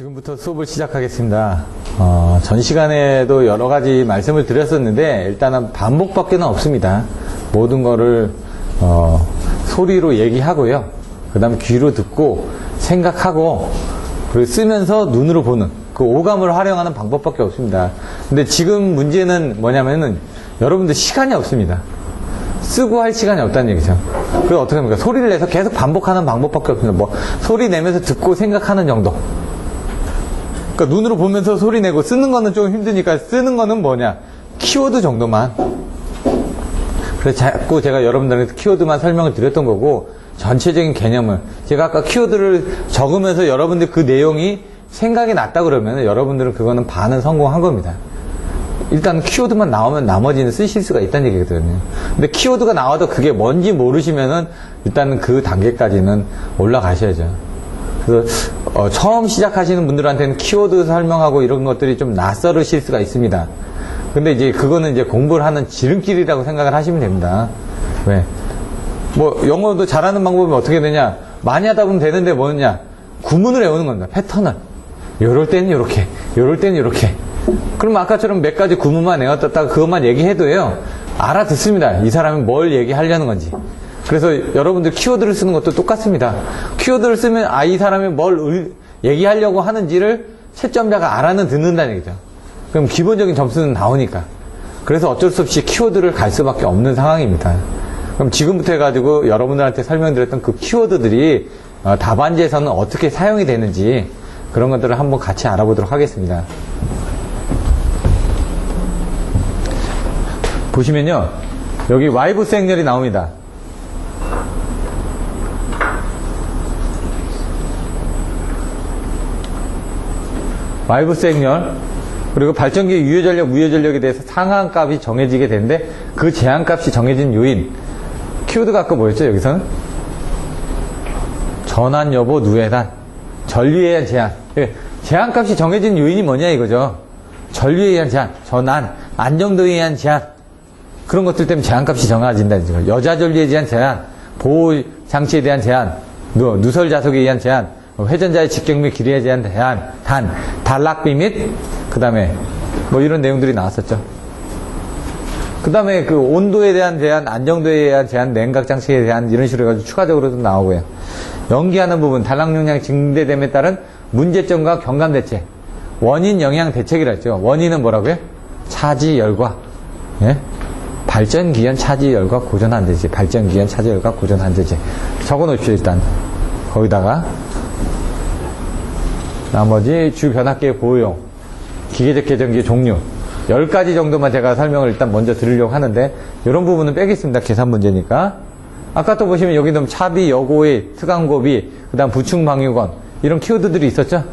지금부터 수업을 시작하겠습니다. 전 시간에도 여러 가지 말씀을 드렸었는데 일단은 반복밖에는 없습니다. 모든 거를 소리로 얘기하고요. 그 다음에 귀로 듣고 생각하고 그리고 쓰면서 눈으로 보는 그 오감을 활용하는 방법밖에 없습니다. 근데 지금 문제는 뭐냐면은 여러분들 시간이 없습니다. 쓰고 할 시간이 없다는 얘기죠. 그래서 어떻게 합니까? 소리를 내서 계속 반복하는 방법밖에 없습니다. 뭐 소리 내면서 듣고 생각하는 정도. 그러니까 눈으로 보면서 소리 내고 쓰는 거는 좀 힘드니까 쓰는 거는 뭐냐? 키워드 정도만. 그래서 자꾸 제가 여러분들한테 키워드만 설명을 드렸던 거고 전체적인 개념을 제가 아까 키워드를 적으면서 여러분들 그 내용이 생각이 났다 그러면 여러분들은 그거는 반은 성공한 겁니다. 일단 키워드만 나오면 나머지는 쓰실 수가 있다는 얘기거든요. 근데 키워드가 나와도 그게 뭔지 모르시면은 일단은 그 단계까지는 올라가셔야죠. 그래서 처음 시작하시는 분들한테는 키워드 설명하고 이런 것들이 좀 낯설으실 수가 있습니다. 근데 이제 그거는 이제 공부를 하는 지름길이라고 생각을 하시면 됩니다. 왜? 뭐 영어도 잘하는 방법이 어떻게 되냐? 많이 하다 보면 되는데 뭐냐? 구문을 외우는 겁니다. 패턴을. 요럴 때는 요렇게, 요럴 때는 요렇게. 그럼 아까처럼 몇 가지 구문만 외웠다가 그것만 얘기해도요, 알아듣습니다. 이 사람이 뭘 얘기하려는 건지. 그래서 여러분들 키워드를 쓰는 것도 똑같습니다. 키워드를 쓰면 이 사람이 뭘 얘기하려고 하는지를 채점자가 알아는 듣는다는 얘기죠. 그럼 기본적인 점수는 나오니까. 그래서 어쩔 수 없이 키워드를 갈 수밖에 없는 상황입니다. 그럼 지금부터 해가지고 여러분들한테 설명드렸던 그 키워드들이 답안지에서는 어떻게 사용이 되는지 그런 것들을 한번 같이 알아보도록 하겠습니다. 보시면요, 여기 와이브스 행렬이 나옵니다. 와이브스 행렬, 그리고 발전기 유효전력, 무효전력에 대해서 상한값이 정해지게 되는데 그 제한값이 정해진 요인. 키워드가 아까 뭐였죠, 여기서는? 전환 여부, 누회단, 전류에 의한 제한. 제한값이 정해진 요인이 뭐냐 이거죠. 전류에 의한 제한, 전환, 안정도에 의한 제한. 그런 것들 때문에 제한값이 정해진다는 거죠. 여자 전류에 대한 제한, 보호 장치에 대한 제한, 누설 자석에 의한 제한, 회전자의 직경 및 길이에 대한 제한, 단락비 및 그 다음에 뭐 이런 내용들이 나왔었죠. 그 다음에 그 온도에 대한 제한, 안정도에 대한 제한, 냉각 장치에 대한 이런 식으로 해가지고 추가적으로도 나오고요. 연기하는 부분, 단락 용량이 증대됨에 따른 문제점과 경감 대책, 원인 영향 대책이라 했죠. 원인은 뭐라고요? 차지 열과, 예? 발전 기현 차지 열과 고전 한대제, 발전 기현 차지 열과 고전 한대제. 적어 놓으십시오, 일단. 거기다가 나머지 주 변압기의 보호용, 기계적 계정기 종류 10가지 정도만 제가 설명을 일단 먼저 드리려고 하는데 이런 부분은 빼겠습니다. 계산 문제니까. 아까 또 보시면 여기는 차비, 여고의, 특강고비, 그 다음 부충 방유건 이런 키워드들이 있었죠.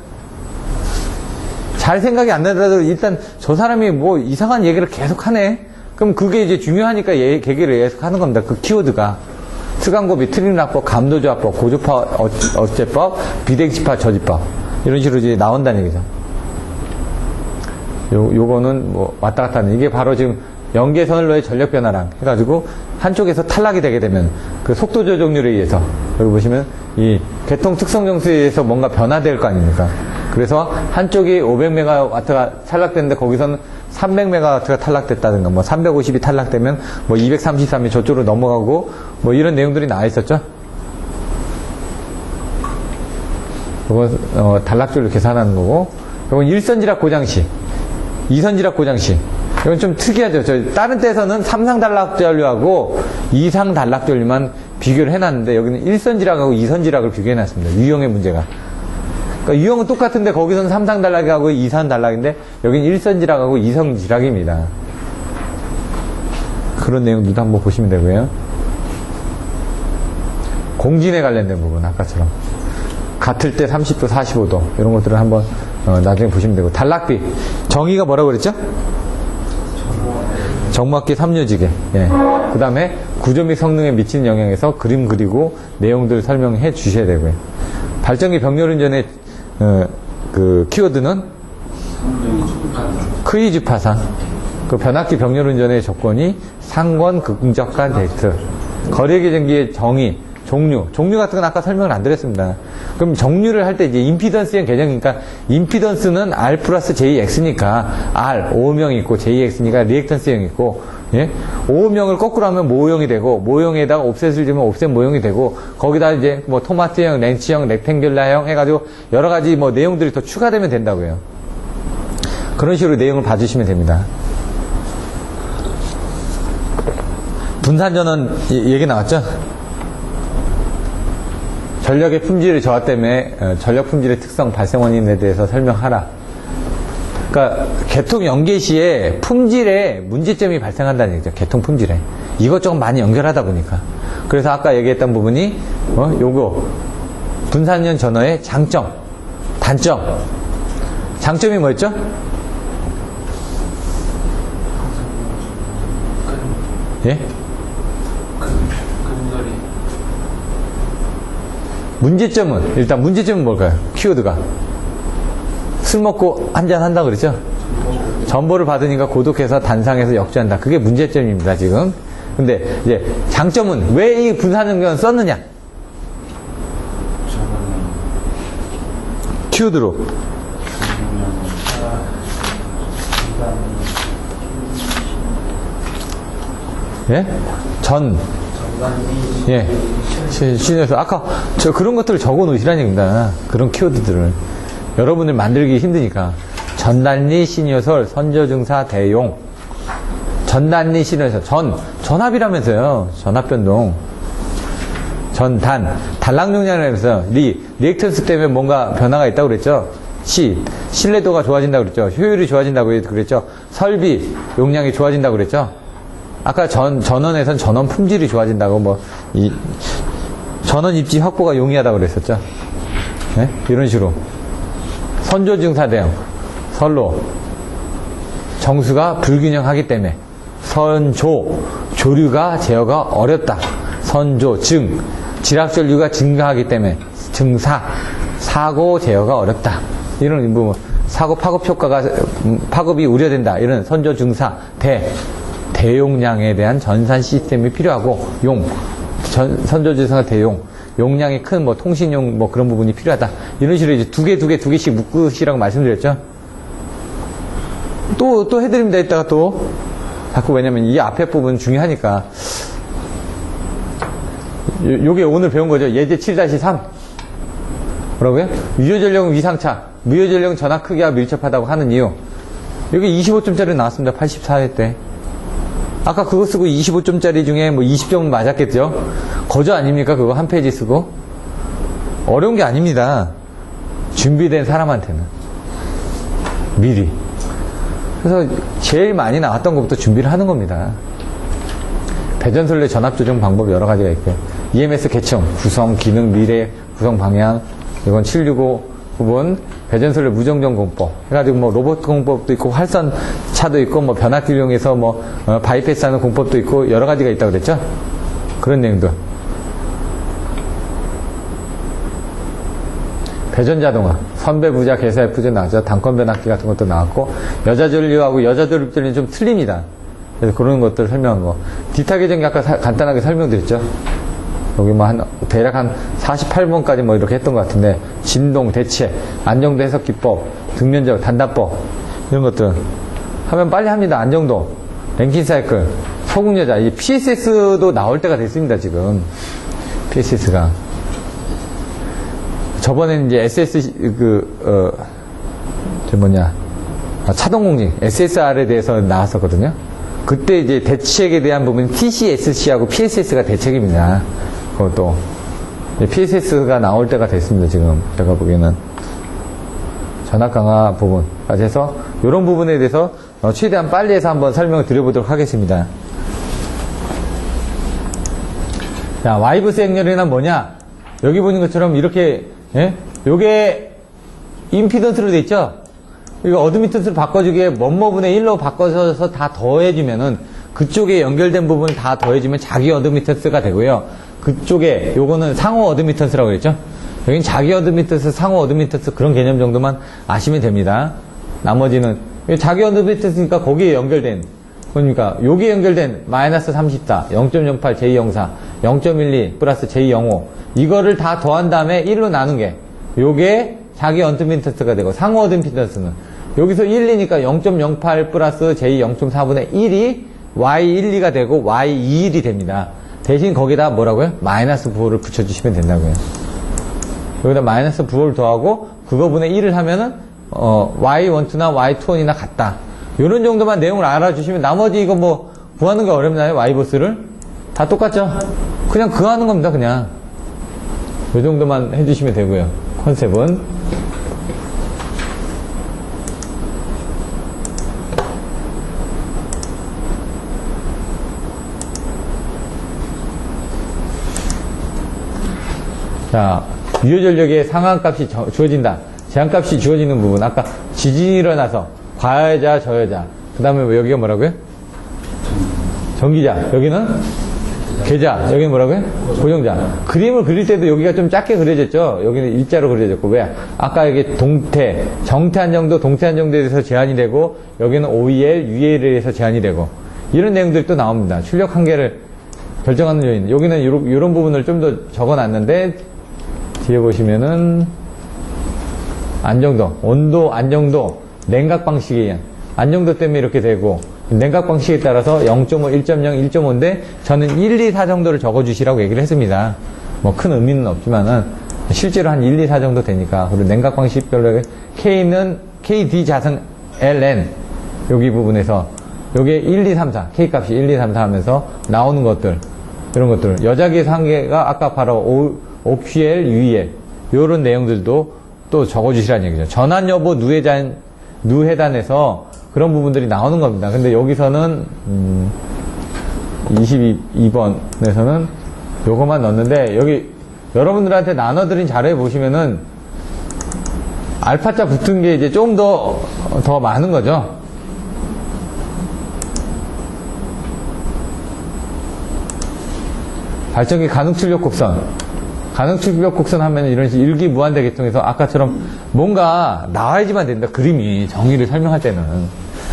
잘 생각이 안 나더라도 일단 저 사람이 뭐 이상한 얘기를 계속 하네. 그럼 그게 이제 중요하니까 계기를 계속 하는 겁니다. 그 키워드가. 특강고비, 트림락법, 감도조합법, 고조파 어째법, 비대칭파 저지법 이런 식으로 이제 나온다는 얘기죠. 요거는 뭐 왔다 갔다 하는, 이게 바로 지금 연계선로의 전력 변화랑 해가지고 한쪽에서 탈락이 되게 되면 그 속도 조정률에 의해서 여기 보시면 이 개통 특성 정수에 의해서 뭔가 변화될 거 아닙니까? 그래서 한쪽이 500메가와트가 탈락됐는데 거기서는 300메가와트가 탈락됐다든가 뭐 350이 탈락되면 뭐 233이 저쪽으로 넘어가고 뭐 이런 내용들이 나와 있었죠. 이건 단락줄로 계산하는 거고, 이건 1선지락 고장시, 2선지락 고장시. 이건 좀 특이하죠. 다른 데서는 3상 단락전류하고 2상 단락전류만 비교를 해놨는데 여기는 1선지락하고 2선지락을 비교해놨습니다. 유형의 문제가. 그러니까 유형은 똑같은데 거기서는 3상 단락하고 2상 단락인데 여기는 1선지락하고 2선지락입니다. 그런 내용들도 한번 보시면 되고요. 공진에 관련된 부분 아까처럼 같을 때 30도, 45도 이런 것들을 한번 나중에 보시면 되고, 단락비 정의가 뭐라고 그랬죠? 정막기 3요지계. 예. 그 다음에 구조 및 성능에 미치는 영향에서 그림 그리고 내용들 설명해 주셔야 되고요. 발전기 병렬운전의 그 키워드는 크이즈 파산, 그 변압기 병렬운전의 조건이 상권 긍정간 데이트, 거래계정기의 정의, 종류 같은 건 아까 설명을 안 드렸습니다. 그럼 정류를 할 때 이제 임피던스형 개념이니까 임피던스는 R 플러스 JX니까 R, O음형이 있고 JX니까 리액턴스형이 있고, 예? O음형을 거꾸로 하면 모형이 되고, 모형에다가 옵셋을 주면 옵셋 모형이 되고, 거기다 이제 뭐 토마토형, 렌치형, 렉탱귤라형 해가지고 여러 가지 뭐 내용들이 더 추가되면 된다고요. 그런 식으로 내용을 봐주시면 됩니다. 분산전원 얘기 나왔죠? 전력의 품질의 저하 때문에 전력 품질의 특성 발생 원인에 대해서 설명하라. 그러니까 개통 연계 시에 품질에 문제점이 발생한다는 얘기죠. 개통 품질에. 이것저것 많이 연결하다 보니까. 그래서 아까 얘기했던 부분이 요거 분산전 전원의 장점, 단점. 장점이 뭐였죠? 예? 문제점은, 일단 문제점은 뭘까요? 키워드가. 술 먹고 한잔 한다 그랬죠? 전보를 받으니까 고독해서 단상에서 역주한다. 그게 문제점입니다, 지금. 근데 이제 장점은 왜 이 분산전원을 썼느냐? 키워드로. 예? 예. 신에서 아까 저 그런 것들을 적어 놓으시라는 얘기입니다. 그런 키워드들을. 여러분들 만들기 힘드니까. 전단리 신요설, 선조증사, 대용. 전단리 신요설. 전압이라면서요. 전압변동. 단락 용량이라면서 리액턴스 때문에 뭔가 변화가 있다고 그랬죠. 신뢰도가 좋아진다고 그랬죠. 효율이 좋아진다고 그랬죠. 설비 용량이 좋아진다고 그랬죠. 아까 전원에선 전원 품질이 좋아진다고 전원 입지 확보가 용이하다고 그랬었죠. 네? 이런 식으로. 선조증사 대응. 선로. 정수가 불균형하기 때문에. 조류가 제어가 어렵다. 지락전류가 증가하기 때문에. 사고 제어가 어렵다. 이런 부분. 사고 파급 효과가, 파급이 우려된다. 이런 선조증사, 대용량에 대한 전산 시스템이 필요하고, 선조증사 대용. 용량이 큰 통신용 그런 부분이 필요하다. 이런 식으로 이제 두 개씩 묶으시라고 말씀드렸죠. 또 해드립니다. 이따가 또. 자꾸 왜냐면 이 앞에 부분 중요하니까. 요게 오늘 배운 거죠. 예제 7-3. 뭐라고요? 유효전력은 위상차. 무효전력은 전압 크기와 밀접하다고 하는 이유. 여기 25점짜리 나왔습니다. 84회 때. 아까 그거 쓰고 25점짜리 중에 20점은 맞았겠죠? 거저 아닙니까? 그거 한 페이지 쓰고. 어려운 게 아닙니다. 준비된 사람한테는. 미리. 그래서 제일 많이 나왔던 것부터 준비를 하는 겁니다. 배전설레 전압조정 방법 여러 가지가 있고요. EMS 계층, 구성, 기능, 미래, 구성 방향, 이건 765 부분, 배전설레 무정전 공법 해가지고 로봇 공법도 있고 활선차도 있고 변압기 이용해서 바이패스하는 공법도 있고 여러 가지가 있다고 그랬죠? 그런 내용들. 배전자동화, 선배부자, 개사F도 나왔죠. 단권 변압기 같은 것도 나왔고, 여자 전류하고 여자 조립전류는 좀 틀립니다. 그래서 그런 것들 설명한 거. 디타 계정기 아까 간단하게 설명드렸죠. 여기 대략 한 48번까지 이렇게 했던 것 같은데, 진동, 대체, 안정도 해석 기법, 등면적, 단답법, 이런 것들. 하면 빨리 합니다. 안정도, 랭킨 사이클, 소국여자, 이 PSS도 나올 때가 됐습니다, 지금. PSS가. 저번에는 이제 SSC, 차동공직, SSR에 대해서 나왔었거든요. 그때 이제 대책에 대한 부분은 TCSC하고 PSS가 대책입니다. 그것도. PSS가 나올 때가 됐습니다, 지금. 제가 보기에는. 전압 강화 부분까지 해서, 이런 부분에 대해서 최대한 빨리 해서 한번 설명을 드려보도록 하겠습니다. 자, 와이브스 행렬이란 뭐냐? 여기 보는 것처럼 이렇게, 예? 요게 임피던스로 돼 있죠? 이거 어드미턴스를 바꿔주기에 뭐뭐분의 1로 바꿔서 다 더해주면은 그쪽에 연결된 부분을 다 더해주면 자기 어드미턴스가 되고요. 그쪽에 요거는 상호 어드미턴스라고 그랬죠? 여긴 자기 어드미턴스, 상호 어드미턴스 그런 개념 정도만 아시면 됩니다. 나머지는 자기 어드미턴스니까 거기에 연결된 그러니까 여기에 연결된 마이너스 34, 0.08 J04, 0.12 플러스 J05 이거를 다 더한 다음에 1로 나눈 게 요게 자기 언드민턴스가 되고 상호 언드민턴스는 여기서 1, 2니까 0.08 플러스 J 0.4분의 1이 Y1, 2가 되고 Y21이 됩니다. 대신 거기다 뭐라고요? 마이너스 9호를 붙여주시면 된다고요. 여기다 마이너스 9호를 더하고 그거분의 1을 하면은 Y12나 Y21이나 같다. 요런 정도만 내용을 알아주시면 나머지 이거 뭐 구하는 거 어렵나요? Y보스를? 다 똑같죠? 그냥 그거 하는 겁니다. 그냥 요 정도만 해주시면 되고요. 컨셉은 자, 유효전력의 상한값이 주어진다. 제한값이 주어지는 부분. 아까 지진이 일어나서 과여자, 저여자. 그 다음에 여기가 뭐라고요? 전기자. 여기는 계자. 여기는 뭐라고요? 고정자. 그림을 그릴 때도 여기가 좀 작게 그려졌죠? 여기는 일자로 그려졌고. 왜? 아까 여기 동태, 정태한 정도, 동태한 정도에 대해서 제한이 되고, 여기는 OEL, UEL에 대해서 제한이 되고, 이런 내용들이 또 나옵니다. 출력 한계를 결정하는 요인. 여기는 이런 부분을 좀 더 적어놨는데, 뒤에 보시면은 안정도, 온도, 안정도, 냉각 방식에 의한 안정도 때문에 이렇게 되고 냉각 방식에 따라서 0.5, 1.0, 1.5인데 저는 1, 2, 4 정도를 적어주시라고 얘기를 했습니다. 뭐 큰 의미는 없지만은 실제로 한 1, 2, 4 정도 되니까. 그리고 냉각 방식별로 K는 KD 자승 LN 여기 부분에서 요게 1, 2, 3, 4 K 값이 1, 2, 3, 4 하면서 나오는 것들 이런 것들 여자기에서 한계가 아까 바로 OQL, UEL 요런 내용들도 또 적어주시라는 얘기죠. 전환 여부 누해단에서 그런 부분들이 나오는 겁니다. 근데 여기서는 22번에서는 요거만 넣었는데 여기 여러분들한테 나눠드린 자료에 보시면은 알파자 붙은 게 이제 좀 더 많은 거죠. 발전기 가능출력 곡선. 가능출력 곡선 하면 이런 식으로 일기 무한대 계통에서 아까처럼 뭔가 나와야지만 된다. 그림이 정의를 설명할 때는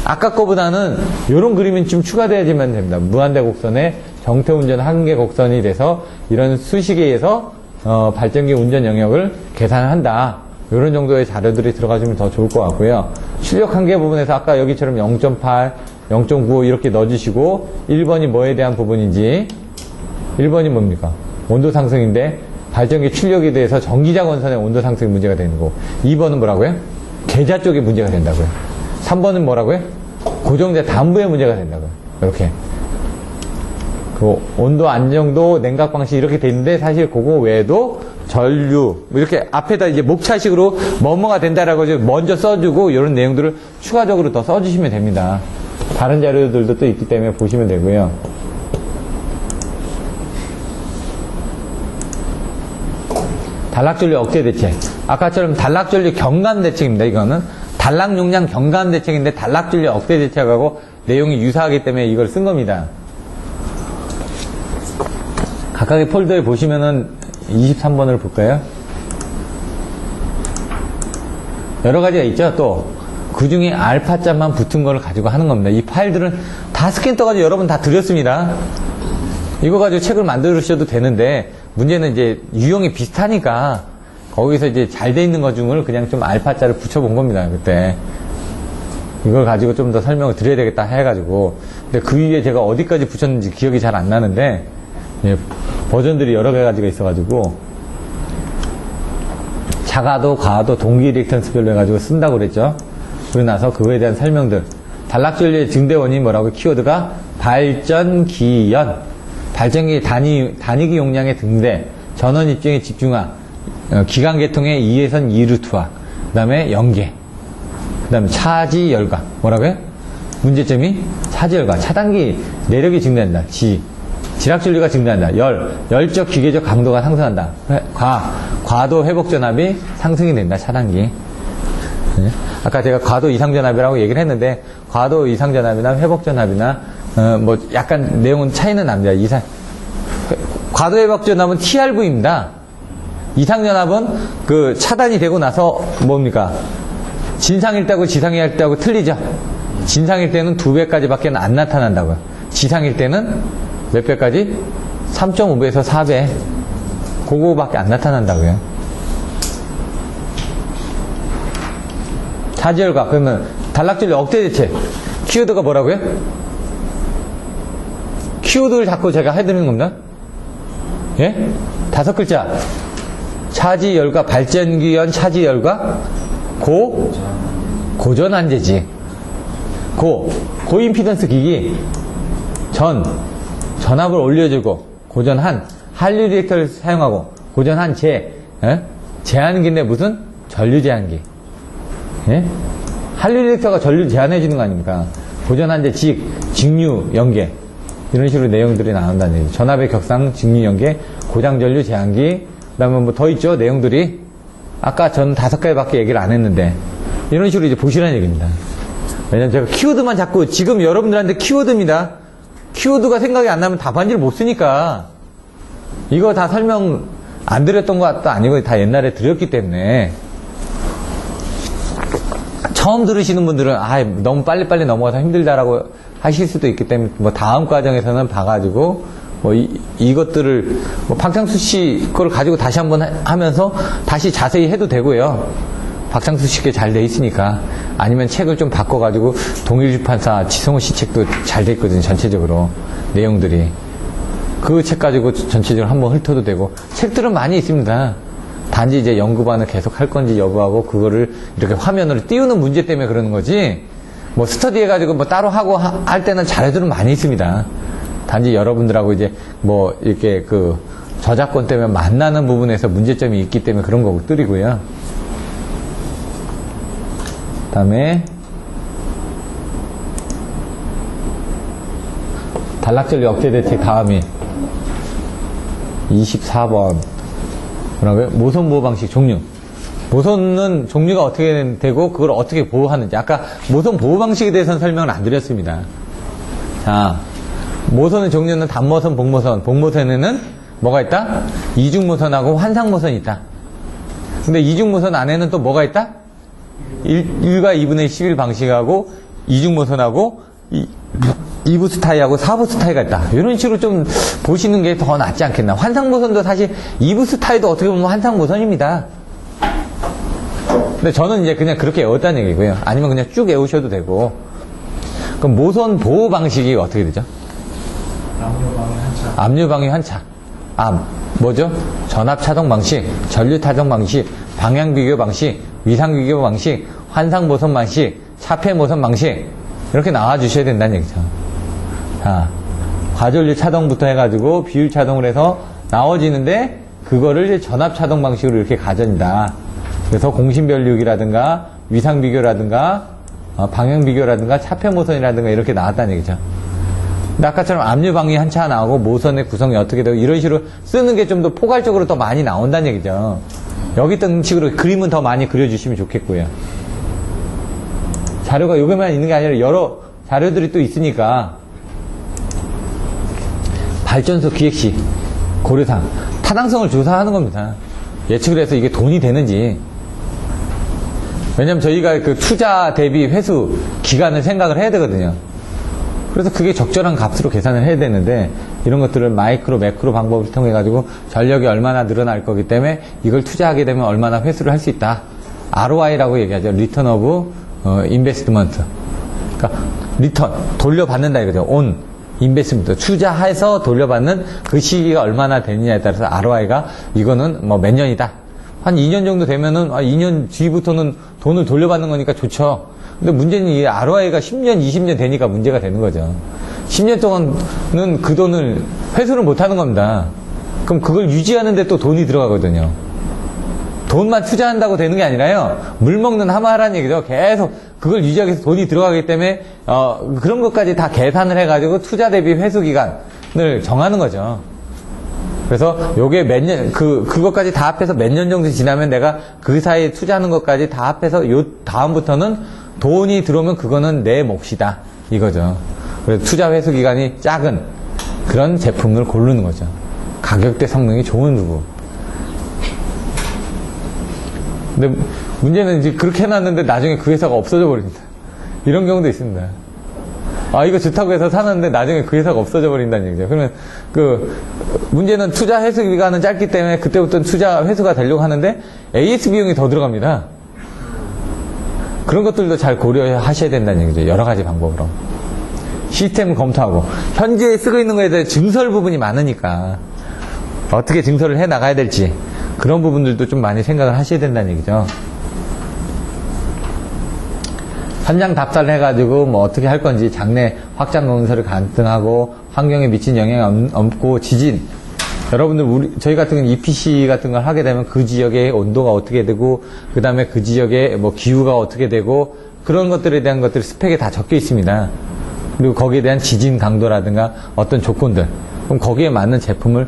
아까 거보다는 이런 그림이 좀 추가돼야지만 됩니다. 무한대 곡선에 정태운전 한계 곡선이 돼서 이런 수식에서 발전기 운전 영역을 계산을 한다. 이런 정도의 자료들이 들어가주면 더 좋을 것 같고요. 출력 한계 부분에서 아까 여기처럼 0.8, 0.95 이렇게 넣어주시고 1번이 뭐에 대한 부분인지 1번이 뭡니까? 온도 상승인데 발전기 출력에 대해서 전기자 건선의 온도 상승이 문제가 되는 거고 2번은 뭐라고요? 계자 쪽에 문제가 된다고요. 3번은 뭐라고요? 고정자 담부에 문제가 된다고요. 이렇게 그 온도 안정도 냉각 방식 이렇게 돼 있는데 사실 그거 외에도 전류 이렇게 앞에다 이제 목차식으로 뭐뭐가 된다라고 먼저 써주고 이런 내용들을 추가적으로 더 써주시면 됩니다. 다른 자료들도 또 있기 때문에 보시면 되고요. 단락전류 억제 대책. 아까처럼 단락전류 경감 대책입니다. 이거는 단락 용량 경감 대책인데 단락전류 억제 대책하고 내용이 유사하기 때문에 이걸 쓴 겁니다. 각각의 폴더에 보시면은 23번을 볼까요? 여러 가지가 있죠. 또 그 중에 알파자만 붙은 걸 가지고 하는 겁니다. 이 파일들은 다 스캔 떠가지고 여러분 다 드렸습니다. 이거 가지고 책을 만드셔도 되는데 문제는 이제 유형이 비슷하니까 거기서 이제 잘 돼 있는 것 중을 그냥 좀 알파자를 붙여본 겁니다. 그때 이걸 가지고 좀 더 설명을 드려야 되겠다 해가지고 근데 그 위에 제가 어디까지 붙였는지 기억이 잘 안 나는데 예, 버전들이 여러 가지가 있어가지고 자가도 과도 동기 리액턴스별로 해가지고 쓴다고 그랬죠. 그러고 나서 그거에 대한 설명들 단락전류의 증대 원인이 뭐라고 키워드가 발전기연 발전기 단위기 용량의 등대 전원 입증에 집중화 기관 계통의 2회선 2루트화 그 다음에 연계 그 다음에 차지 열과 뭐라고요? 문제점이 차지 열과 차단기 내력이 증대한다. 지락전류가 증대한다. 열적 기계적 강도가 상승한다. 과도 회복 전압이 상승이 된다. 차단기. 네. 아까 제가 과도 이상 전압이라고 얘기를 했는데 과도 이상 전압이나 회복 전압이나 뭐 약간 내용은 차이는 납니다. 과도 회복 전압은 TRV입니다. 이상 전압은 그 차단이 되고 나서 뭡니까? 진상일 때하고 지상일 때하고 틀리죠. 진상일 때는 2배까지밖에 안 나타난다고요. 지상일 때는 몇 배까지? 3.5배에서 4배. 그거밖에 안 나타난다고요. 차지열과. 그러면 단락전류 억제 대책. 키워드가 뭐라고요? 키워드를 자꾸 제가 해드리는 겁니다. 예? 5글자. 차지열과 발전기연 차지열과 고전한제지. 고임피던스 기기. 전압을 올려주고, 한류 리액터를 사용하고, 제한기인데 무슨? 전류 제한기. 예? 한류 리액터가 전류 제한해주는 거 아닙니까? 고전한제 직류 연계. 이런 식으로 내용들이 나온다는 얘기죠. 전압의 격상, 직류 연계, 고장전류 제한기, 그 다음에 뭐 더 있죠, 내용들이. 아까 전 5가지밖에 얘기를 안 했는데, 이런 식으로 이제 보시라는 얘기입니다. 왜냐면 제가 키워드만 자꾸, 지금 여러분들한테 키워드입니다. 키워드가 생각이 안 나면 답안지를 못 쓰니까, 이거 다 설명 안 드렸던 것도 아니고, 다 옛날에 드렸기 때문에, 처음 들으시는 분들은, 너무 빨리빨리 넘어가서 힘들다라고 하실 수도 있기 때문에, 뭐, 다음 과정에서는 봐가지고, 뭐, 이것들을, 뭐, 박창수 씨 거를 가지고 다시 한번 하면서 다시 자세히 해도 되고요. 박창수 씨께 잘 돼 있으니까. 아니면 책을 좀 바꿔가지고, 동일출판사 지성호 씨 책도 잘 돼 있거든요, 전체적으로. 내용들이. 그 책 가지고 전체적으로 한번 훑어도 되고, 책들은 많이 있습니다. 단지 이제 연구반을 계속 할 건지 여부하고, 그거를 이렇게 화면으로 띄우는 문제 때문에 그러는 거지, 뭐, 스터디 해가지고 뭐 따로 하고 할 때는 자료들은 많이 있습니다. 단지 여러분들하고 이제 뭐 이렇게 그 저작권 때문에 만나는 부분에서 문제점이 있기 때문에 그런 것들이고요. 다음에 단락전류 억제 대책 다음이 24번 뭐라고요? 모선 보호 방식 종류. 모선은 종류가 어떻게 되고 그걸 어떻게 보호하는지. 아까 모선 보호 방식에 대해서는 설명을 안 드렸습니다. 자, 모선의 종류는 단모선, 복모선. 복모선에는 뭐가 있다? 이중모선하고 환상모선이 있다. 근데 이중모선 안에는 또 뭐가 있다? 1과 2분의 11 방식하고 이중모선하고 2부스 타이하고 4부스 타이가 있다. 이런 식으로 좀 보시는 게 더 낫지 않겠나. 환상모선도 사실 2부스 타이도 어떻게 보면 환상모선입니다. 근데 저는 이제 그냥 그렇게 외웠다는 얘기고요. 아니면 그냥 쭉 외우셔도 되고. 그럼 모선 보호 방식이 어떻게 되죠? 압류방위 환차. 뭐죠? 전압 차동 방식, 전류 타동 방식, 방향 비교 방식, 위상 비교 방식, 환상 모선 방식, 차폐 모선 방식. 이렇게 나와 주셔야 된다는 얘기죠. 자, 과전류 차동부터 해가지고 비율 차동을 해서 나와지는데, 그거를 이제 전압 차동 방식으로 이렇게 가전이다. 그래서 공신별육이라든가, 위상 비교라든가, 방향 비교라든가, 차폐 모선이라든가 이렇게 나왔다는 얘기죠. 근데 아까처럼 압류방위 한차 나오고 모선의 구성이 어떻게 되고 이런 식으로 쓰는 게 좀 더 포괄적으로 더 많이 나온다는 얘기죠. 여기 있던 식으로 그림은 더 많이 그려주시면 좋겠고요. 자료가 요게만 있는 게 아니라 여러 자료들이 또 있으니까. 발전소 기획시 고려사항 타당성을 조사하는 겁니다. 예측을 해서 이게 돈이 되는지. 왜냐면 저희가 그 투자 대비 회수 기간을 생각을 해야 되거든요. 그래서 그게 적절한 값으로 계산을 해야 되는데, 이런 것들을 마이크로, 매크로 방법을 통해 가지고 전력이 얼마나 늘어날 거기 때문에 이걸 투자하게 되면 얼마나 회수를 할 수 있다. ROI라고 얘기하죠. Return of Investment. 그러니까 리턴, 돌려받는다 이거죠. On Investment. 투자해서 돌려받는 그 시기가 얼마나 되느냐에 따라서 ROI가 이거는 뭐 몇 년이다. 한 2년 정도 되면은 2년 뒤부터는 돈을 돌려받는 거니까 좋죠. 근데 문제는 이 ROI가 10년, 20년 되니까 문제가 되는 거죠. 10년 동안은 그 돈을 회수를 못 하는 겁니다. 그럼 그걸 유지하는데 또 돈이 들어가거든요. 돈만 투자한다고 되는 게 아니라요. 물 먹는 하마라는 얘기죠. 계속 그걸 유지하기 위해서 돈이 들어가기 때문에 그런 것까지 다 계산을 해가지고 투자 대비 회수 기간을 정하는 거죠. 그래서 요게 몇 년, 그것까지 다 합해서 몇 년 정도 지나면 내가 그 사이에 투자하는 것까지 다 합해서 요 다음부터는 돈이 들어오면 그거는 내 몫이다. 이거죠. 그래서 투자 회수 기간이 작은 그런 제품을 고르는 거죠. 가격대 성능이 좋은 부분. 근데 문제는 이제 그렇게 해놨는데 나중에 그 회사가 없어져 버립니다. 이런 경우도 있습니다. 이거 좋다고 해서 사는데 나중에 그 회사가 없어져 버린다는 얘기죠. 그러면 문제는 투자 회수 기간은 짧기 때문에 그때부터는 투자 회수가 되려고 하는데 AS 비용이 더 들어갑니다. 그런 것들도 잘 고려하셔야 된다는 얘기죠. 여러 가지 방법으로. 시스템을 검토하고. 현재 쓰고 있는 거에 대해 증설 부분이 많으니까 어떻게 증설을 해 나가야 될지 그런 부분들도 좀 많이 생각을 하셔야 된다는 얘기죠. 현장 답사를 해가지고 뭐 어떻게 할 건지 장내 확장 건설을 가능하고 환경에 미친 영향이 없고 지진 여러분들 저희 같은 경우는 EPC 같은 걸 하게 되면 그 지역의 온도가 어떻게 되고 그 다음에 그 지역의 뭐 기후가 어떻게 되고 그런 것들에 대한 것들이 스펙에 다 적혀 있습니다. 그리고 거기에 대한 지진 강도라든가 어떤 조건들 그럼 거기에 맞는 제품을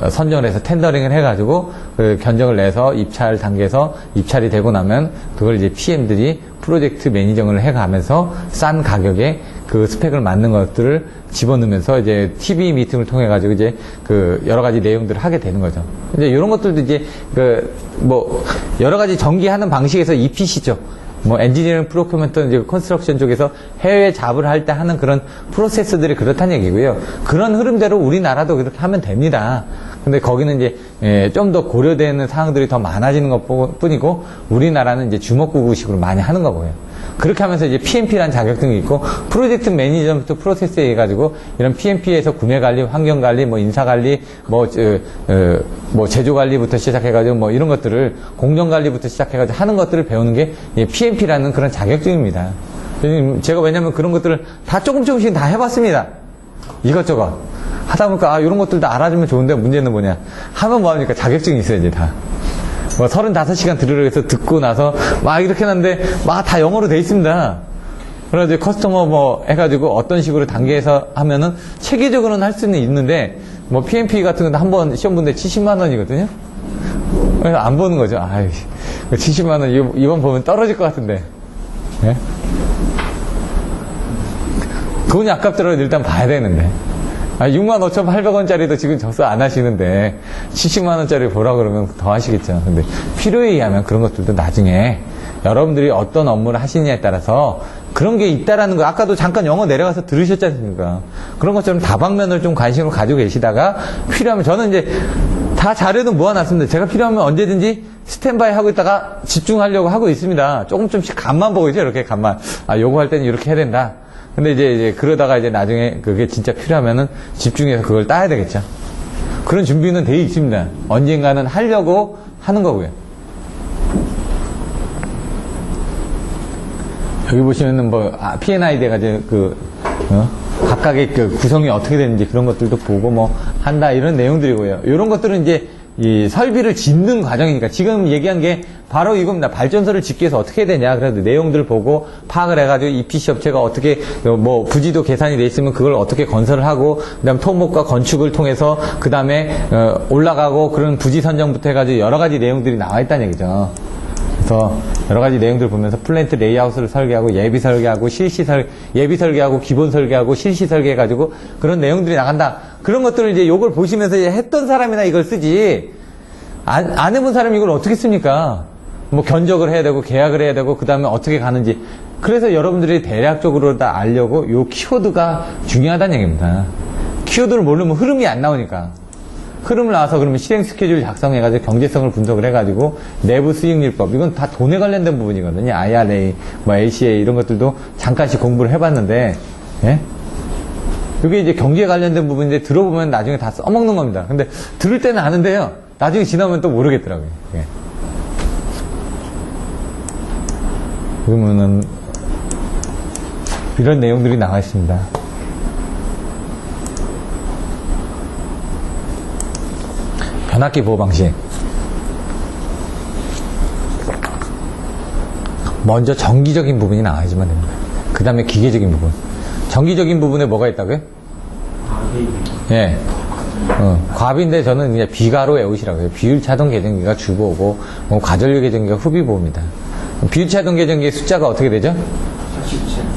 선정을 해서 텐더링을 해가지고 그 견적을 내서 입찰 단계에서 입찰이 되고 나면 그걸 이제 PM들이 프로젝트 매니저를 해가면서 싼 가격에 그 스펙을 맞는 것들을 집어넣으면서 이제 TV 미팅을 통해 가지고 이제 그 여러 가지 내용들을 하게 되는 거죠. 이제 이런 것들도 이제 그 뭐 여러 가지 전기하는 방식에서 EPC죠. 뭐 엔지니어링 프로큐먼트 이제 컨스트럭션 쪽에서 해외 잡을 할 때 하는 그런 프로세스들이 그렇다는 얘기고요. 그런 흐름대로 우리나라도 그렇게 하면 됩니다. 근데 거기는 이제 좀 더 고려되는 사항들이 더 많아지는 것 뿐이고 우리나라는 이제 주먹구구식으로 많이 하는 거고요. 그렇게 하면서 이제 PMP라는 자격증이 있고 프로젝트 매니저먼트 프로세스에 해가지고 이런 PMP에서 구매관리, 환경관리, 뭐 인사관리, 뭐 제조관리부터 시작해가지고 뭐 이런 것들을 공정관리부터 시작해가지고 하는 것들을 배우는 게 PMP라는 그런 자격증입니다. 제가 왜냐면 그런 것들을 다 조금씩 다 해봤습니다. 이것저것. 하다 보니까 이런 것들도 알아주면 좋은데 문제는 뭐냐. 하면 뭐합니까? 자격증이 있어야지 다. 뭐 35시간 들으라고 해서 듣고 나서 막 이렇게 하는데 막 다 영어로 돼 있습니다. 그래서 커스터머 뭐 해가지고 어떤 식으로 단계에서 하면은 체계적으로는 할 수는 있는데 뭐 PMP 같은 건데 한 번 시험 본데 70만 원이거든요. 그래서 안 보는 거죠. 아이 70만 원 이번 보면 떨어질 것 같은데. 예? 돈이 아깝더라도 일단 봐야 되는데. 65,800원짜리도 지금 접수 안 하시는데 70만원짜리 보라 그러면 더 하시겠죠. 근데 필요에 의하면 그런 것들도 나중에 여러분들이 어떤 업무를 하시느냐에 따라서 그런 게 있다라는 거 아까도 잠깐 영어 내려가서 들으셨지 않습니까? 그런 것처럼 다방면을 좀 관심을 가지고 계시다가 필요하면 저는 이제 다 자료는 모아놨습니다. 제가 필요하면 언제든지 스탠바이 하고 있다가 집중하려고 하고 있습니다. 조금씩 간만 보고 있죠. 이렇게 간만. 요거 할 때는 이렇게 해야 된다. 근데 이제 그러다가 이제 나중에 그게 진짜 필요하면은 집중해서 그걸 따야 되겠죠. 그런 준비는 돼 있습니다. 언젠가는 하려고 하는 거고요. 여기 보시면은 뭐, P&ID 해가지고 각각의 그 구성이 어떻게 되는지 그런 것들도 보고 뭐 한다 이런 내용들이고요. 이런 것들은 이제 이 설비를 짓는 과정이니까 지금 얘기한 게 바로 이겁니다. 발전소를 짓기 위해서 어떻게 해야 되냐. 그래서 내용들 보고 파악을 해가지고 EPC 업체가 어떻게 뭐 부지도 계산이 돼 있으면 그걸 어떻게 건설을 하고 그다음 토목과 건축을 통해서 그다음에 올라가고 그런 부지 선정부터 해가지고 여러 가지 내용들이 나와 있다는 얘기죠. 그래서 여러 가지 내용들 보면서 플랜트 레이아웃을 설계하고 예비 설계하고 예비 설계하고 기본 설계하고 실시 설계해가지고 그런 내용들이 나간다. 그런 것들을 이제 요걸 보시면서 했던 사람이나 이걸 쓰지 안 해본 사람이 이걸 어떻게 씁니까? 뭐 견적을 해야 되고 계약을 해야 되고 그 다음에 어떻게 가는지. 그래서 여러분들이 대략적으로 다 알려고 요 키워드가 중요하다는 얘기입니다. 키워드를 모르면 흐름이 안 나오니까. 흐름을 나와서 그러면 실행 스케줄 작성해가지고 경제성을 분석을 해가지고 내부 수익률법 이건 다 돈에 관련된 부분이거든요. IRA, 뭐 LCA 이런 것들도 잠깐씩 공부를 해봤는데, 예? 이게 이제 경제에 관련된 부분인데 들어보면 나중에 다 써먹는 겁니다. 근데 들을 때는 아는데요. 나중에 지나면 또 모르겠더라고요. 예. 그러면은 이런 내용들이 나와 있습니다. 변압기 보호 방식. 먼저 정기적인 부분이 나와야지만 됩니다. 그 다음에 기계적인 부분. 정기적인 부분에 뭐가 있다고요? 예. 과비인데 저는 그냥 비가로 외우시라고 해요. 비율 차동 계정기가 주보고, 과전류 계정기가 후비보호입니다. 비율 차동 계정기의 숫자가 어떻게 되죠?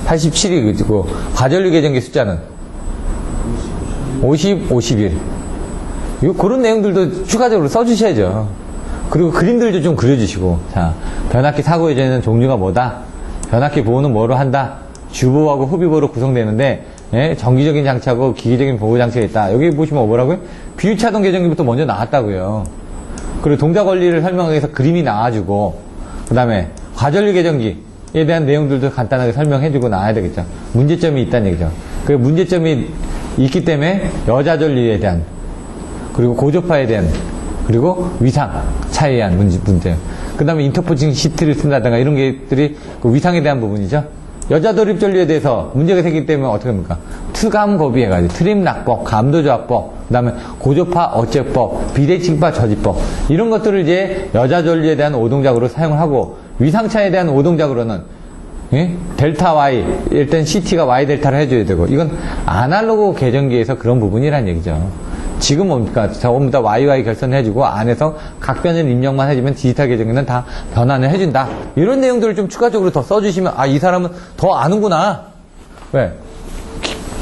87이 그리고 과전류 계정기 숫자는 50, 51. 그런 내용들도 추가적으로 써주셔야죠. 그리고 그림들도 좀 그려주시고, 자, 변압기 사고 예전에는 종류가 뭐다? 변압기 보호는 뭐로 한다? 주보하고 후비보호로 구성되는데, 예? 정기적인 장치하고 기계적인 보호 장치가 있다. 여기 보시면 뭐라고요? 비유차동 계정기부터 먼저 나왔다고요. 그리고 동작 원리를 설명하기 위해서 그림이 나와주고, 그 다음에 과전류 계정기, 문제점에 대한 내용들도 간단하게 설명해주고 나와야 되겠죠. 문제점이 있다는 얘기죠. 그 문제점이 있기 때문에 여자 전리에 대한, 그리고 고조파에 대한, 그리고 위상 차이에 대한 문제. 그 다음에 인터포징 시트를 쓴다든가 이런 것들이 그 위상에 대한 부분이죠. 여자 돌입 전류에 대해서 문제가 생기기 때문에 어떻게 합니까? 투감 거비해가지고 트림 낙법, 감도조합법, 그 다음에 고조파 어째법, 비대칭파 저지법 이런 것들을 이제 여자 전류에 대한 오동작으로 사용을 하고, 위상차에 대한 오동작으로는 델타 Y, 일단 CT가 Y 델타를 해줘야 되고, 이건 아날로그 계정기에서 그런 부분이란 얘기죠. 지금 뭡니까? 전부 다 YY 결선해주고 안에서 각변을 입력만 해주면 디지털 계정기는 다 변환을 해준다. 이런 내용들을 좀 추가적으로 더 써주시면, 아, 이 사람은 더 아는구나. 왜?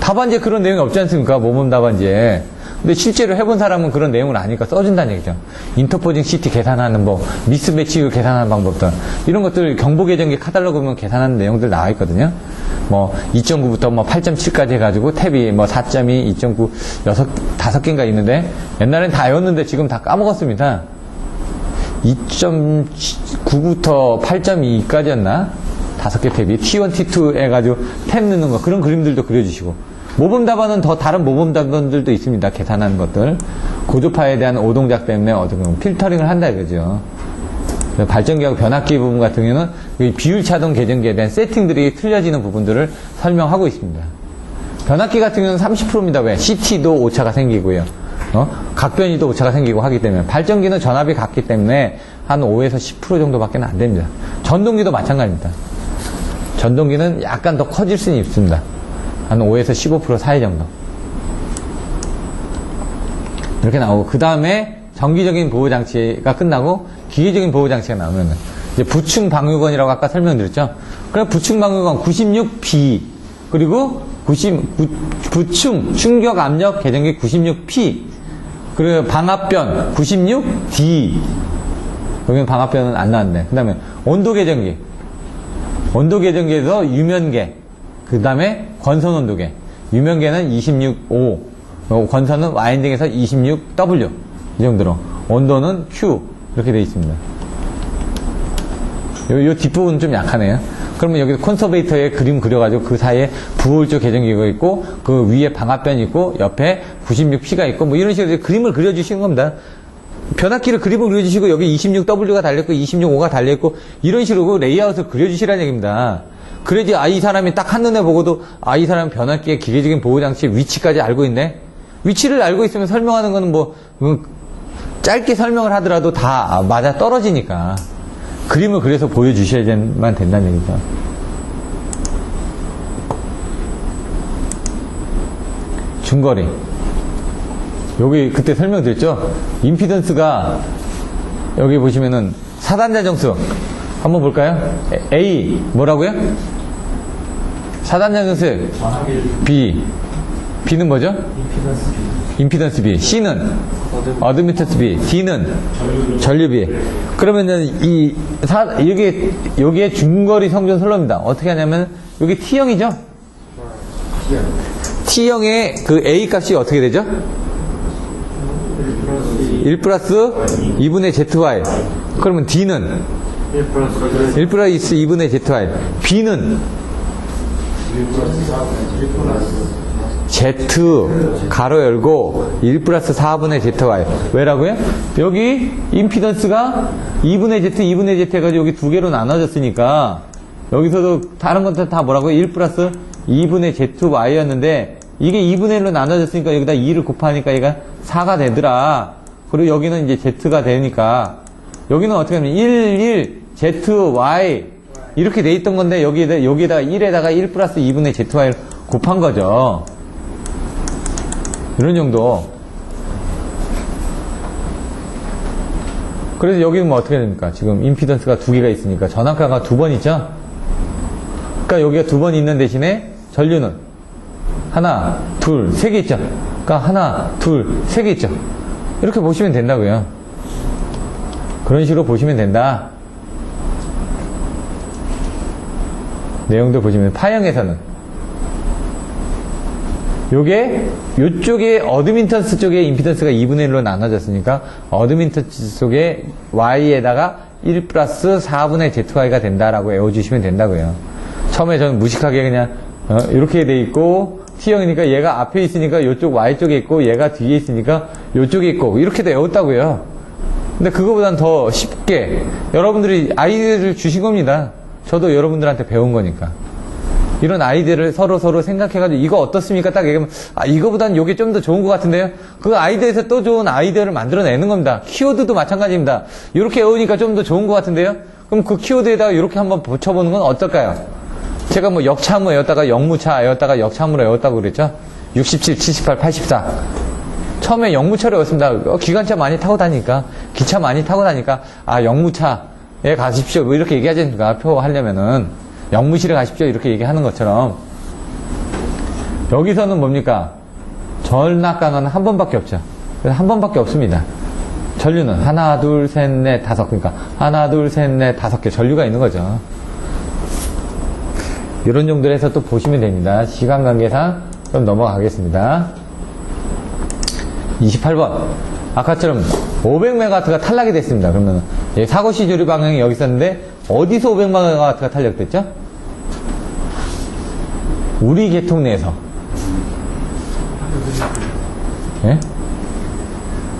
답안지에 그런 내용이 없지 않습니까? 모범 답안지에. 근데 실제로 해본 사람은 그런 내용을 아니까 써준다는 얘기죠. 인터포징 CT 계산하는 법, 미스매치 계산하는 방법들, 이런 것들 경보계정기 카탈로그 보면 계산하는 내용들 나와 있거든요. 뭐 2.9부터 뭐 8.7까지 해가지고 탭이 뭐 4.2, 2.9, 5개인가 있는데, 옛날엔 다였는데 지금 다 까먹었습니다. 2.9부터 8.2까지였나? 5개 탭이 T1, T2 해가지고 탭 넣는 거, 그런 그림들도 그려주시고, 모범 답안은 더 다른 모범 답안들도 있습니다. 계산하는 것들. 고조파에 대한 오동작 때문에 어떻게 보면 필터링을 한다 이거죠. 발전기하고 변압기 부분 같은 경우는 비율 차동 계정기에 대한 세팅들이 틀려지는 부분들을 설명하고 있습니다. 변압기 같은 경우는 30%입니다. 왜? CT도 오차가 생기고요. 각변이도 오차가 생기고 하기 때문에. 발전기는 전압이 같기 때문에 한 5에서 10% 정도밖에 안 됩니다. 전동기도 마찬가지입니다. 전동기는 약간 더 커질 수는 있습니다. 한 5에서 15% 사이 정도. 이렇게 나오고, 그 다음에 정기적인 보호장치가 끝나고 기계적인 보호장치가 나오면 이제 부충 방유건이라고 아까 설명드렸죠. 그럼 부충 방유건 96B, 그리고 부충 충격 압력 계정기 96P, 그리고 방압변 96D. 여기는 방압변은 안 나왔는데. 그 다음에 온도 계정기. 온도 계정기에서 유면계. 그 다음에 권선 온도계. 유면계는 26O. 권선은 와인딩에서 26W. 이 정도로. 온도는 Q. 이렇게 되어 있습니다. 요 뒷부분은 좀 약하네요. 그러면 여기 콘서베이터에 그림 그려가지고 그 사이에 부호울조 계정기가 있고, 그 위에 방압변이 있고, 옆에 96P가 있고, 뭐 이런 식으로 그림을 그려주시는 겁니다. 변압기를 그림을 그려주시고, 여기 26W가 달려있고, 26O가 달려있고, 이런 식으로 레이아웃을 그려주시라는 얘기입니다. 그래야지, 아, 이 사람이 딱 한눈에 보고도, 아, 이 사람은 변압기의 기계적인 보호장치의 위치까지 알고 있네? 위치를 알고 있으면 설명하는 거는 뭐, 짧게 설명을 하더라도 다 맞아 떨어지니까. 그림을 그려서 보여주셔야만 된다는 얘기죠. 중거리. 여기 그때 설명드렸죠? 임피던스가, 여기 보시면은, 사단자 정수. 한번 볼까요? A 뭐라고요? 사단자 정수 B. B는 뭐죠? 임피던스 B. C는 어드미턴스 B. D는 전류 B. 그러면은 여기에 중거리 성전 선로입니다. 어떻게 하냐면 여기 T형이죠? T형의 그 A 값이 어떻게 되죠? 1 플러스 2분의 ZY. 그러면 D는 1 플러스 2분의 ZY. B는 Z 가로 열고 1 플러스 4분의 ZY. 왜라고요? 여기 임피던스가 2분의 Z, 2분의 Z 해가지고 여기 두 개로 나눠졌으니까 여기서도 다른 것들 다 뭐라고요? 1 플러스 2분의 ZY였는데 이게 2분의 1로 나눠졌으니까 여기다 2를 곱하니까 얘가 4가 되더라. 그리고 여기는 이제 Z가 되니까 여기는 어떻게 하면 1, ZY 이렇게 돼 있던 건데 여기에다가 1에다가 1 플러스 2분의 ZY를 곱한 거죠. 이런 정도. 그래서 여기는 뭐 어떻게 됩니까? 지금 임피던스가 두 개가 있으니까 전압가가 두 번 있죠? 그러니까 여기가 두 번 있는 대신에 전류는 하나, 둘, 세 개 있죠? 그러니까 하나, 둘, 세 개 있죠? 이렇게 보시면 된다고요. 그런 식으로 보시면 된다. 내용도 보시면 파형에서는 요쪽에 어드민턴스 쪽에 임피던스가 2분의 1로 나눠졌으니까 어드민턴스 쪽에 Y에다가 1 플러스 4분의 ZY가 된다라고 외워주시면 된다고요. 처음에 저는 무식하게 그냥 이렇게 돼 있고 T형이니까 얘가 앞에 있으니까 이쪽 Y쪽에 있고 얘가 뒤에 있으니까 이쪽에 있고 이렇게 외웠다고요. 근데 그거보단 더 쉽게 여러분들이 아이디어를 주신 겁니다. 저도 여러분들한테 배운 거니까. 이런 아이디어를 서로 생각해가지고 이거 어떻습니까? 딱 얘기하면 이거보단 이게 좀 더 좋은 것 같은데요? 그 아이디어에서 또 좋은 아이디어를 만들어내는 겁니다. 키워드도 마찬가지입니다. 이렇게 외우니까 좀 더 좋은 것 같은데요? 그럼 그 키워드에다가 이렇게 한번 붙여보는 건 어떨까요? 제가 뭐 역차함을 외웠다가 역무차 외웠다가 역차함으로 외웠다고 그랬죠? 67, 78, 84. 처음에 역무차를 외웠습니다. 기관차 많이 타고 다니까, 기차 많이 타고 다니까, 역무차에 가십시오. 뭐 이렇게 얘기하지 않습니까? 표 하려면은. 역무실에 가십시오. 이렇게 얘기하는 것처럼. 여기서는 뭡니까? 전락강은 한 번밖에 없죠. 그래서 한 번밖에 없습니다. 전류는 하나, 둘, 셋, 넷, 다섯. 그러니까 하나, 둘, 셋, 넷, 다섯 개 전류가 있는 거죠. 이런 정도로 해서 또 보시면 됩니다. 시간 관계상 좀 넘어가겠습니다. 28번. 아까처럼 500메가와트가 탈락이 됐습니다. 그러면 사고시 조리 방향이 여기 있었는데 어디서 500메가와트가 탈락됐죠? 우리 계통 내에서. 예?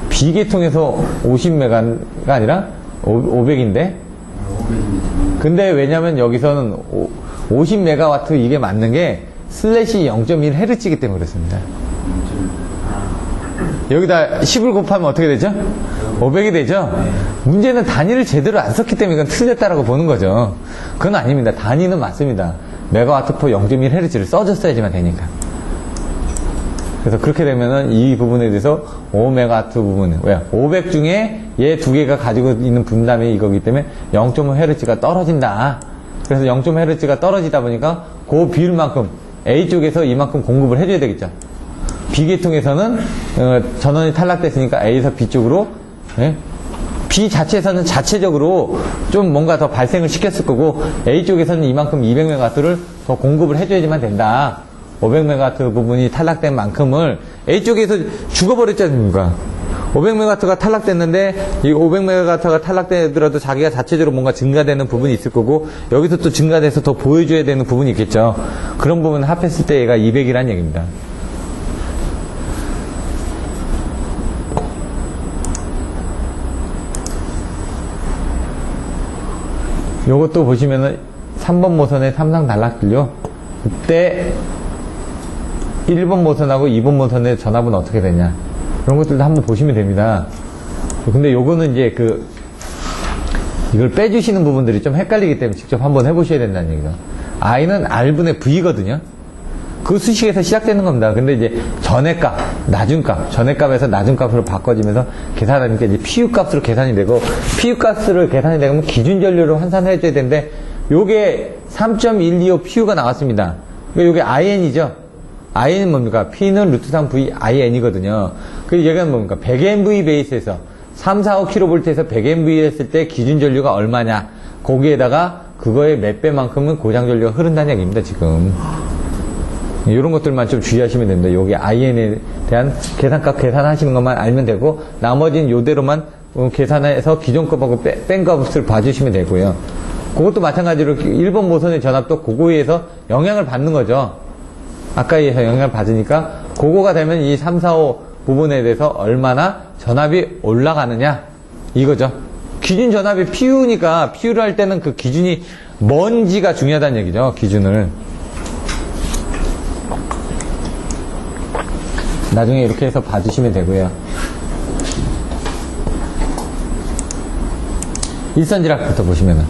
B계통에서 50메가가 아니라 500인데 근데 왜냐면 여기서는 50메가와트 이게 맞는 게 슬래시 0.1Hz이기 때문에 그렇습니다. 여기다 10을 곱하면 어떻게 되죠? 500이 되죠? 문제는 단위를 제대로 안 썼기 때문에 이건 틀렸다라고 보는 거죠. 그건 아닙니다. 단위는 맞습니다. 메가와트 포 0.1Hz를 써줬어야지만 되니까. 그래서 그렇게 되면은 이 부분에 대해서 5메가와트 부분은, 왜? 500 중에 얘 두 개가 가지고 있는 분담이 이거기 때문에 0.5Hz가 떨어진다. 그래서 0.5Hz가 떨어지다 보니까 그 비율만큼 A쪽에서 이만큼 공급을 해줘야 되겠죠. B계통에서는 전원이 탈락됐으니까 A에서 B쪽으로, 예? B 자체에서는 자체적으로 좀 뭔가 더 발생을 시켰을 거고 A쪽에서는 이만큼 200메가와트를 더 공급을 해줘야지만 된다. 500메가와트 부분이 탈락된 만큼을 A쪽에서 죽어버렸지 않습니까? 500메가와트가 탈락됐는데 이 500메가와트가 탈락되더라도 자기가 자체적으로 뭔가 증가되는 부분이 있을 거고 여기서 또 증가돼서 더 보여줘야 되는 부분이 있겠죠. 그런 부분 합했을 때 얘가 200이란 얘기입니다. 요것도 보시면은 3번 모선에 삼상 단락들요. 그때 1번 모선하고 2번 모선의 전압은 어떻게 되냐. 그런 것들도 한번 보시면 됩니다. 근데 요거는 이제 이걸 빼주시는 부분들이 좀 헷갈리기 때문에 직접 한번 해보셔야 된다는 얘기죠. I는 R분의 V거든요. 그 수식에서 시작되는 겁니다. 근데 이제 전해값, 나중값, 전해값에서 나중값으로 바꿔지면서 계산하니까 이제 PU 값으로 계산이 되고, PU 값으로 계산이 되면 기준 전류로 환산을 해줘야 되는데, 요게 3.125 PU가 나왔습니다. 그러니까 요게 IN이죠. IN은 뭡니까? P는 루트 3 V IN이거든요. 그 얘기는 뭡니까? 100MV 베이스에서 345kV에서 100MV 했을 때 기준 전류가 얼마냐? 거기에다가 그거의 몇 배만큼은 고장 전류가 흐른다는 얘기입니다, 지금. 이런 것들만 좀 주의하시면 됩니다. 여기 IN에 대한 계산값 계산하시는 것만 알면 되고, 나머지는 요대로만 계산해서 기존 값하고 뺀 값을 봐주시면 되고요. 그것도 마찬가지로 1번 모선의 전압도 그거에 의해서 영향을 받는 거죠. 아까에 의해서 영향을 받으니까, 그거가 되면 이 3, 4, 5 부분에 대해서 얼마나 전압이 올라가느냐, 이거죠. 기준 전압이 PU니까, PU를 할 때는 그 기준이 뭔지가 중요하다는 얘기죠, 기준을. 나중에 이렇게 해서 봐주시면 되고요. 일선지락부터 보시면은